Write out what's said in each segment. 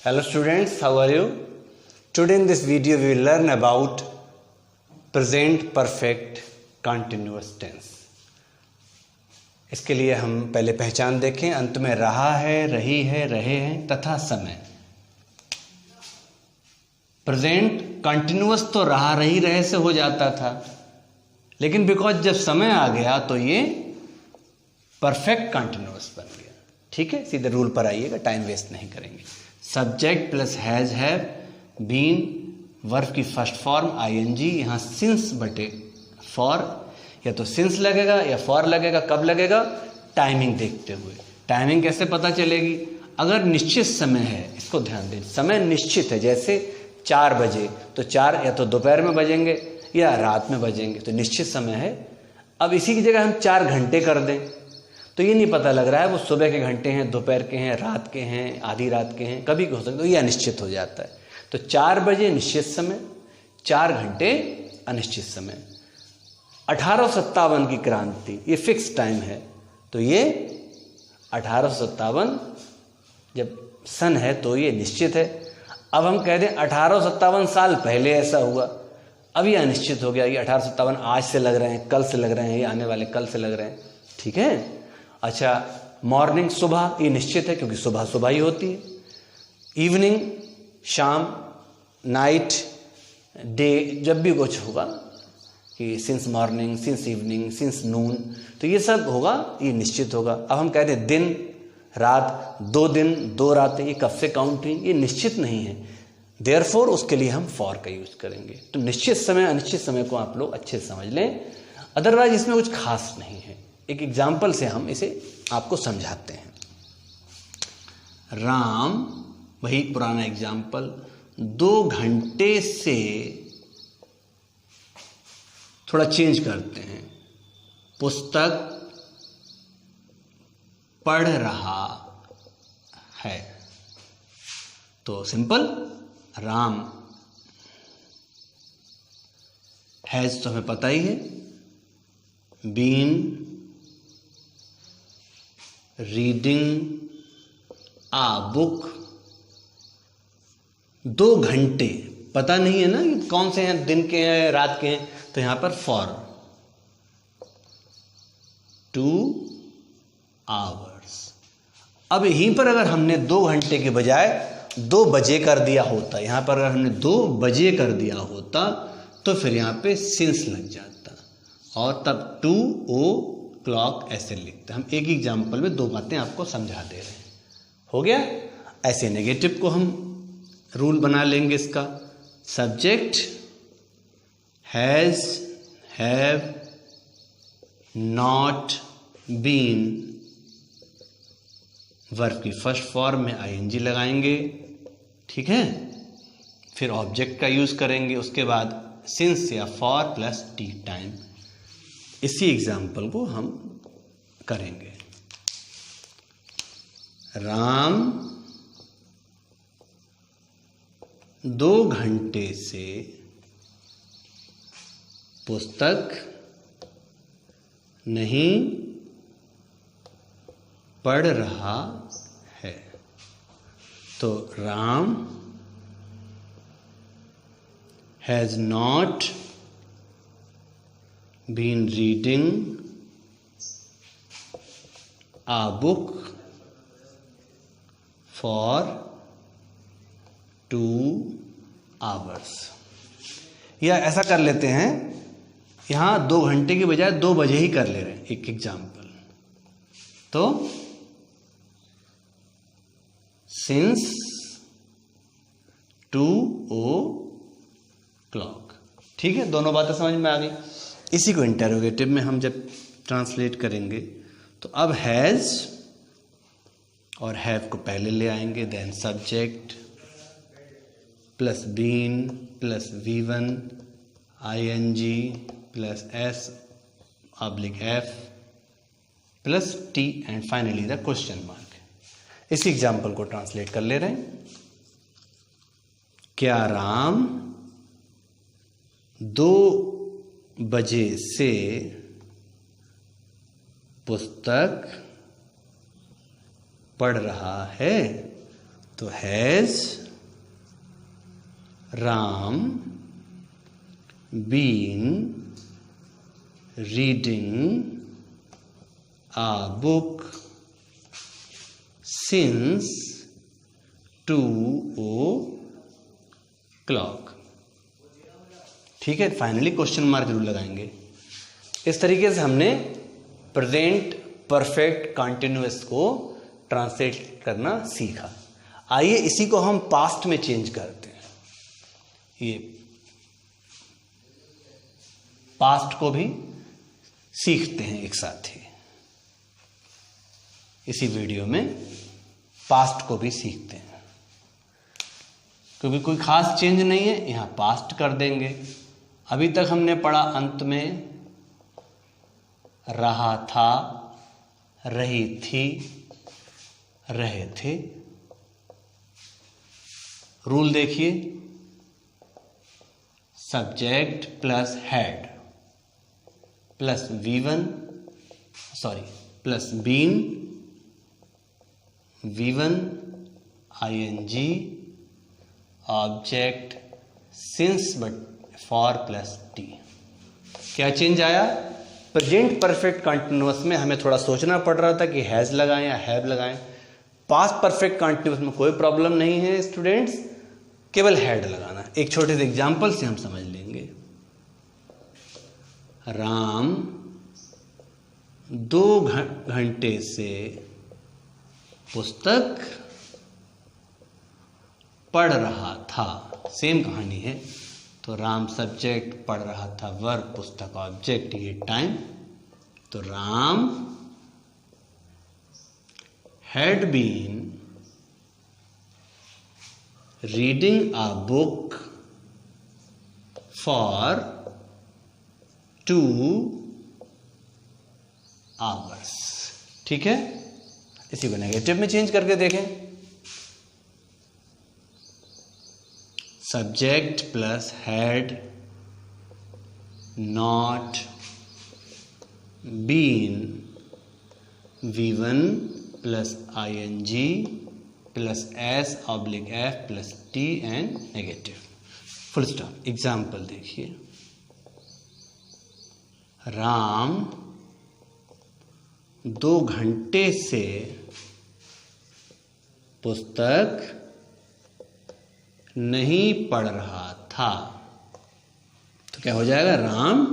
Hello students, how are you? Today in this video we will learn about present perfect continuous tense. इसके लिए हम पहले पहचान देखें. अंत में रहा है, रही है, रहे हैं तथा समय. प्रेजेंट कंटिन्यूअस तो रहा रही रहे से हो जाता था, लेकिन बिकॉज जब समय आ गया तो ये परफेक्ट कंटिन्यूअस बन गया. ठीक है, सीधे रूल पर आइएगा, टाइम वेस्ट नहीं करेंगे. Subject plus has have been, verb की फर्स्ट फॉर्म आईएनजी, यहाँ सिंस बटे फॉर, या तो सिंस लगेगा या फॉर लगेगा. कब लगेगा? टाइमिंग देखते हुए. टाइमिंग कैसे पता चलेगी? अगर निश्चित समय है, इसको ध्यान दें, समय निश्चित है, जैसे 4 बजे, तो 4 या तो दोपहर में बजेंगे या रात में बजेंगे, तो निश्चित समय है. अब इसी की जगह हम 4 घंटे कर दें तो ये नहीं पता लग रहा है वो सुबह के घंटे हैं, दोपहर के हैं, रात के हैं, आधी रात के हैं, कभी हो सकता है, तो ये अनिश्चित हो जाता है. तो 4 बजे निश्चित समय, 4 घंटे अनिश्चित समय. 1857 की क्रांति, ये फिक्स टाइम है, तो ये 1857 जब सन है तो ये निश्चित है. अब हम कह दें 1857 साल पहले ऐसा हुआ, अब ये अनिश्चित हो गया. ये 1857 आज से लग रहे हैं, कल से लग रहे हैं, ये आने वाले कल से लग रहे हैं. ठीक है. अच्छा, मॉर्निंग सुबह, ये निश्चित है क्योंकि सुबह सुबह ही होती है. इवनिंग शाम, नाइट डे, जब भी कुछ होगा कि since morning, since evening, since noon, तो ये सब होगा, ये निश्चित होगा. अब हम कहते हैं दिन रात, 2 दिन 2 रातें, ये कब से काउंट हुई, ये निश्चित नहीं है. देयरफॉर उसके लिए हम फॉर का यूज करेंगे. तो निश्चित समय अनिश्चित समय को आप लोग अच्छे से समझ लें, अदरवाइज इसमें कुछ खास नहीं है. एक एग्जाम्पल से हम इसे आपको समझाते हैं. राम, वही पुराना एग्जाम्पल, 2 घंटे से, थोड़ा चेंज करते हैं, पुस्तक पढ़ रहा है. तो सिंपल, राम हैज तो हमें पता ही है, बीन रीडिंग आ बुक. 2 घंटे पता नहीं है ना कि कौन से हैं, दिन के हैं, रात के हैं, तो यहां पर फॉर 2 आवर्स. अब यहीं पर अगर हमने 2 घंटे के बजाय 2 बजे कर दिया होता, यहां पर अगर हमने 2 बजे कर दिया होता तो फिर यहां पे सिंस लग जाता और तब 2 o'clock ऐसे लिखते. हम एक एग्जाम्पल में 2 बातें आपको समझा दे रहे हैं. हो गया. ऐसे नेगेटिव को हम रूल बना लेंगे इसका. Subject has have not been, verb की फर्स्ट फॉर्म में आईएनजी लगाएंगे. ठीक है. फिर ऑब्जेक्ट का यूज करेंगे, उसके बाद सिंस या फॉर प्लस टी टाइम. इसी एग्जाम्पल को हम करेंगे. राम 2 घंटे से पुस्तक नहीं पढ़ रहा है. तो Ram has not been reading a book for 2 hours. या ऐसा कर लेते हैं, यहां 2 घंटे की बजाय 2 बजे ही कर ले रहे हैं. एक एग्जाम्पल, तो सिंस 2 o'clock. ठीक है, दोनों बातें समझ में आ गई. इसी को इंटरोगेटिव में हम जब ट्रांसलेट करेंगे तो अब हैज और हैव को पहले ले आएंगे, then subject plus been plus V1 ING plus S oblique F plus T and finally the question mark. इसी एग्जाम्पल को ट्रांसलेट कर ले रहे हैं. क्या राम 2 बजे से पुस्तक पढ़ रहा है? तो has Ram been reading a book since 2 o'clock। ठीक है, फाइनली क्वेश्चन मार्क जरूर लगाएंगे। इस तरीके से हमने प्रेजेंट परफेक्ट कंटिन्यूअस को ट्रांसलेट करना सीखा। आइए इसी को हम पास्ट में चेंज करते हैं। ये पास्ट को भी सीखते हैं एक साथ ही, इसी वीडियो में पास्ट को भी सीखते हैं, क्योंकि कोई खास चेंज नहीं है, यहां पास्ट कर देंगे। अभी तक हमने पढ़ा अंत में रहा था, रही थी, रहे थे। रूल देखिए, subject plus had plus plus been, V1 ing object since बट फॉर प्लस टी। क्या चेंज आया? प्रेजेंट परफेक्ट कंटिन्यूअस में हमें थोड़ा सोचना पड़ रहा था कि हैज लगाएं या हैव लगाएं। पास्ट परफेक्ट कंटिन्यूअस में कोई प्रॉब्लम नहीं है स्टूडेंट्स, केवल हैड लगाना। एक छोटे से एग्जांपल से हम समझ लेंगे। राम 2 घंटे से पुस्तक पढ़ रहा था। सेम कहानी है। तो राम सब्जेक्ट, पढ़ रहा था वर्ब, पुस्तक ऑब्जेक्ट, ये टाइम। तो Ram had been reading a book for 2 hours। ठीक है, इसी को नेगेटिव में चेंज करके देखें। Subject plus had not been, V1 plus ing plus S oblique F plus T and negative, full stop. Example देखिए, राम 2 घंटे से पुस्तक नहीं पढ़ रहा था। तो क्या हो जाएगा? Ram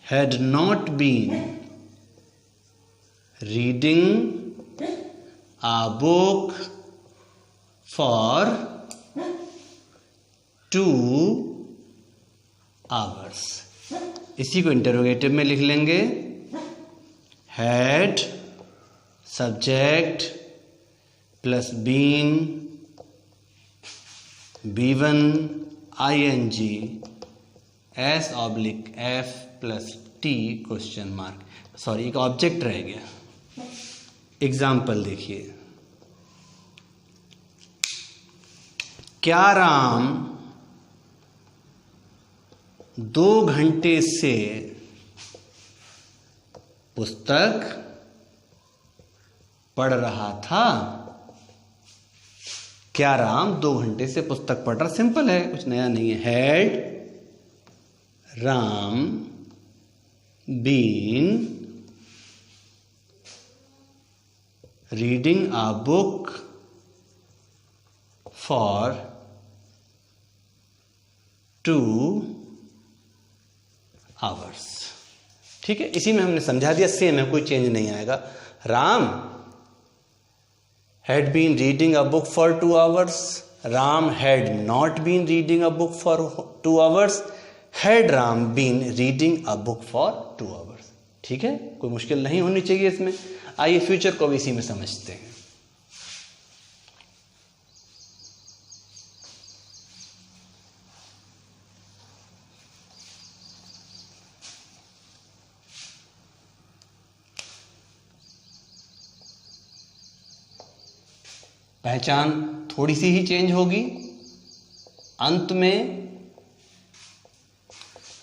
had not been reading a book for 2 hours। इसी को इंटरोगेटिव में लिख लेंगे। Had subject plus been, B1 ing S oblique F plus T question mark. Sorry, एक ऑब्जेक्ट रह गया। एग्जाम्पल देखिए, क्या राम 2 घंटे से पुस्तक पढ़ रहा था? क्या राम 2 घंटे से पुस्तक पढ़ रहा? सिंपल है, कुछ नया नहीं है। Had Ram been reading a book for 2 hours। ठीक है, इसी में हमने समझा दिया। सेम है, कोई चेंज नहीं आएगा। Ram had been reading a book for 2 hours, Ram had not been reading a book for 2 hours, had Ram been reading a book for 2 hours। ठीक है, कोई मुश्किल नहीं होनी चाहिए इसमें। आइए फ्यूचर को भी इसी में समझते हैं। पहचान थोड़ी सी ही चेंज होगी। अंत में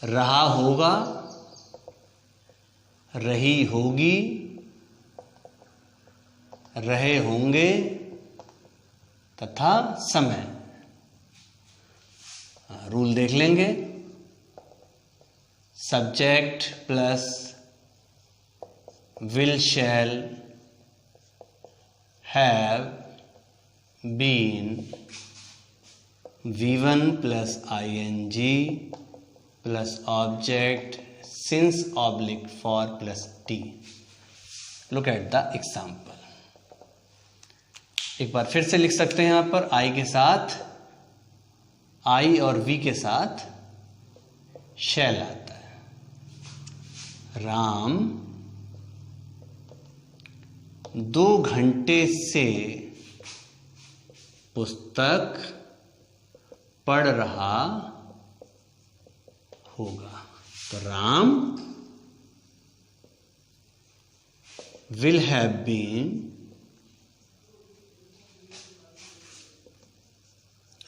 रहा होगा, रही होगी, रहे होंगे तथा समय। रूल देख लेंगे, subject plus will shall have been V1 plus ing plus object since oblique for plus t। Look at the example. एक बार फिर से लिख सकते हैं यहां पर I के साथ, I और V के साथ शैल आता है। राम 2 घंटे से पुस्तक पढ़ रहा होगा। तो Ram will have been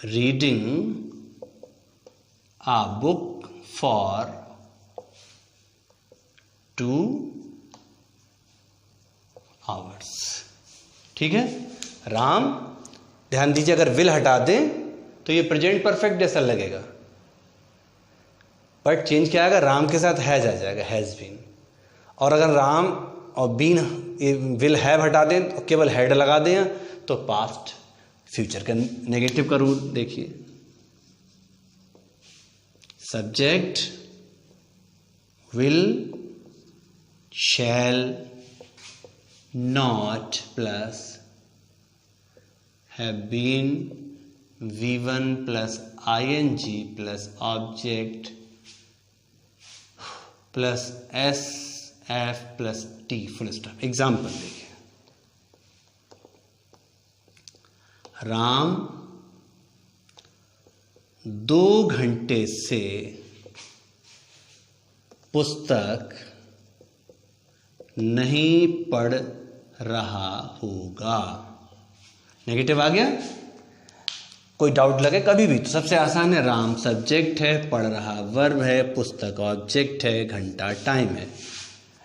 reading a book for 2 hours। ठीक है, राम, ध्यान दीजिए, अगर will हटा दें तो ये प्रेजेंट परफेक्ट जैसा लगेगा, बट चेंज क्या आएगा, राम के साथ हैज आ जाएगा, हैज बीन। और अगर राम और बीन विल हैव हटा दें तो केवल हैड लगा दें तो पास्ट फ्यूचर का नेगेटिव का रूल देखिए। Subject will shall not plus have been V1 plus ing plus object plus SF plus T full stop. Example देखिए, राम 2 घंटे से पुस्तक नहीं पढ़ रहा होगा। नेगेटिव आ गया। कोई डाउट लगे कभी भी तो सबसे आसान है, राम सब्जेक्ट है, पढ़ रहा वर्ब है, पुस्तक ऑब्जेक्ट है, घंटा टाइम है।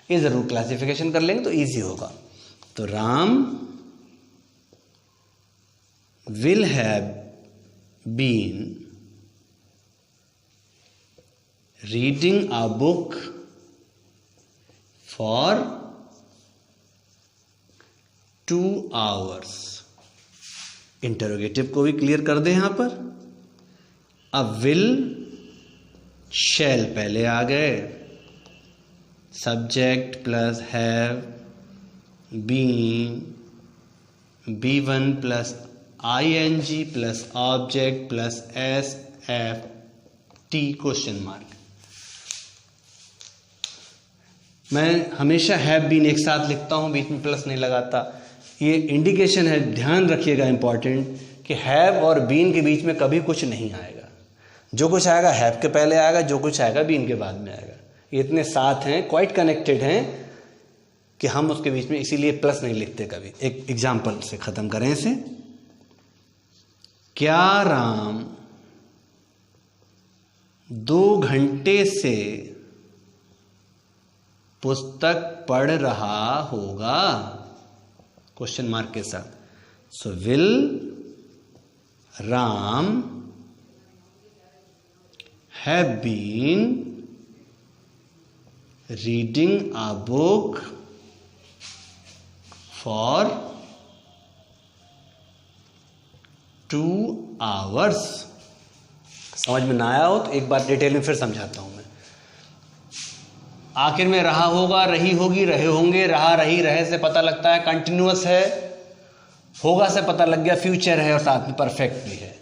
ये जरूर क्लासिफिकेशन कर लेंगे तो इजी होगा। तो Ram will have been reading a book for 2 hours। Interrogative को भी क्लियर कर दे यहां पर। अब विल शैल पहले आ गए, subject plus have been B1 plus ing plus object plus SF T question mark. मैं हमेशा हैव बीन एक साथ लिखता हूं, बीच में प्लस नहीं लगाता। ये इंडिकेशन है, ध्यान रखिएगा इंपॉर्टेंट, कि हैव और बीन के बीच में कभी कुछ नहीं आएगा। जो कुछ आएगा हैव के पहले आएगा, जो कुछ आएगा बीन के बाद में आएगा। ये इतने साथ हैं, क्वाइट कनेक्टेड हैं कि हम उसके बीच में इसीलिए प्लस नहीं लिखते कभी। एक एग्जाम्पल से खत्म करें इसे। क्या राम 2 घंटे से पुस्तक पढ़ रहा होगा? क्वेश्चन मार्क के साथ। So will Ram have been reading a book for 2 hours। समझ में ना आया हो तो एक बार डिटेल में फिर समझाता हूं मैं। आखिर में रहा होगा, रही होगी, रहे होंगे, रहा, रही, रहे से पता लगता है कंटिन्यूअस है, होगा से पता लग गया फ्यूचर है और साथ में परफेक्ट भी है।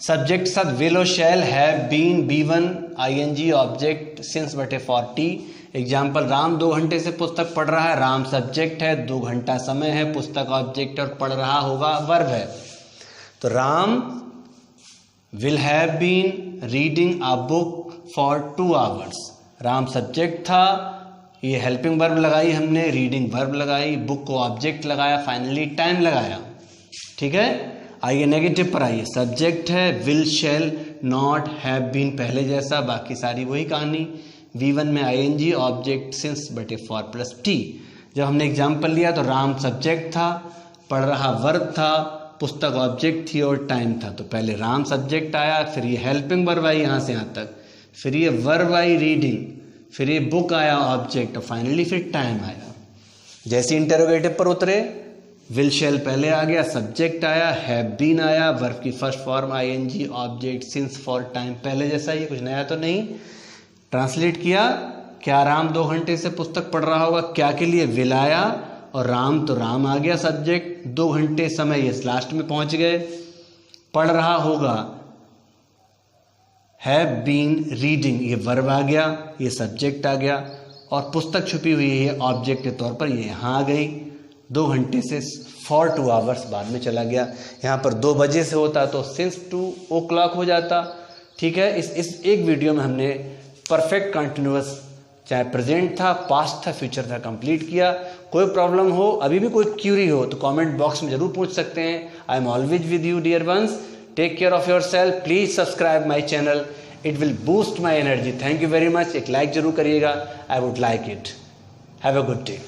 सब्जेक्ट साथ विल और shall, have been B1 ing object since बटे 40। एग्जाम्पल, राम 2 घंटे से पुस्तक पढ़ रहा है, राम सब्जेक्ट है, 2 घंटा समय है, पुस्तक ऑब्जेक्ट और पढ़ रहा होगा वर्ब है। तो Ram will have been reading a book for 2 hours। Ram subject था, ये हेल्पिंग वर्ब लगाई हमने, रीडिंग वर्ब लगाई, बुक को ऑब्जेक्ट लगाया, फाइनली टाइम लगाया। ठीक है, आइए नेगेटिव पर आइए। सब्जेक्ट है will shall not have been, पहले जैसा, बाकी सारी वही कहानी। V1 में ing ऑब्जेक्ट सिंस बटे 4 प्लस T। जब हमने एग्जाम्पल लिया तो राम सब्जेक्ट था, पढ़ रहा वर्ब था, पुस्तक ऑब्जेक्ट थी और टाइम था। तो पहले राम सब्जेक्ट आया, फिर ये हेल्पिंग वर्ब आई यहाँ से यहाँ तक, फिर ये वर्ब आई रीडिंग, फिर ये बुक आया ऑब्जेक्ट और फाइनली फिर टाइम आया। जैसे इंटरोगेटिव पर उतरे विल शैल पहले आ गया, सब्जेक्ट आया, हैव बीन आया, वर्ब की first form ING, object, since, for, time पहले जैसा ही, कुछ नया तो नहीं। ट्रांसलेट किया, क्या राम 2 घंटे से पुस्तक पढ़ रहा होगा, क्या के लिए, विल आया और राम तो राम आ गया सब्जेक्ट, 2 घंटे समय ये लास्ट में पहुंच गए। पढ़ रहा होगा, हैव बीन रीडिंग ये वर्ब आ गया, ये सब्जेक्ट आ गया और पुस्तक छुपी हुई है ऑब्जेक्ट के तौर पर, ये यहाँ आ गई। 2 घंटे से फॉर 2 आवर्स बाद में चला गया। यहाँ पर 2 बजे से होता तो सिंस 2 o'clock हो जाता। ठीक है, इस एक वीडियो में हमने परफेक्ट कंटिन्यूअस, चाहे प्रेजेंट था, पास्ट था, फ्यूचर था, कंप्लीट किया। कोई प्रॉब्लम हो, अभी भी कोई क्यूरी हो तो कमेंट बॉक्स में जरूर पूछ सकते हैं। I am always with you dear ones. Take care of your self. Please subscribe my channel, it will boost my energy. Thank you very much. एक लाइक जरूर करिएगा, I would like it. Have a good day.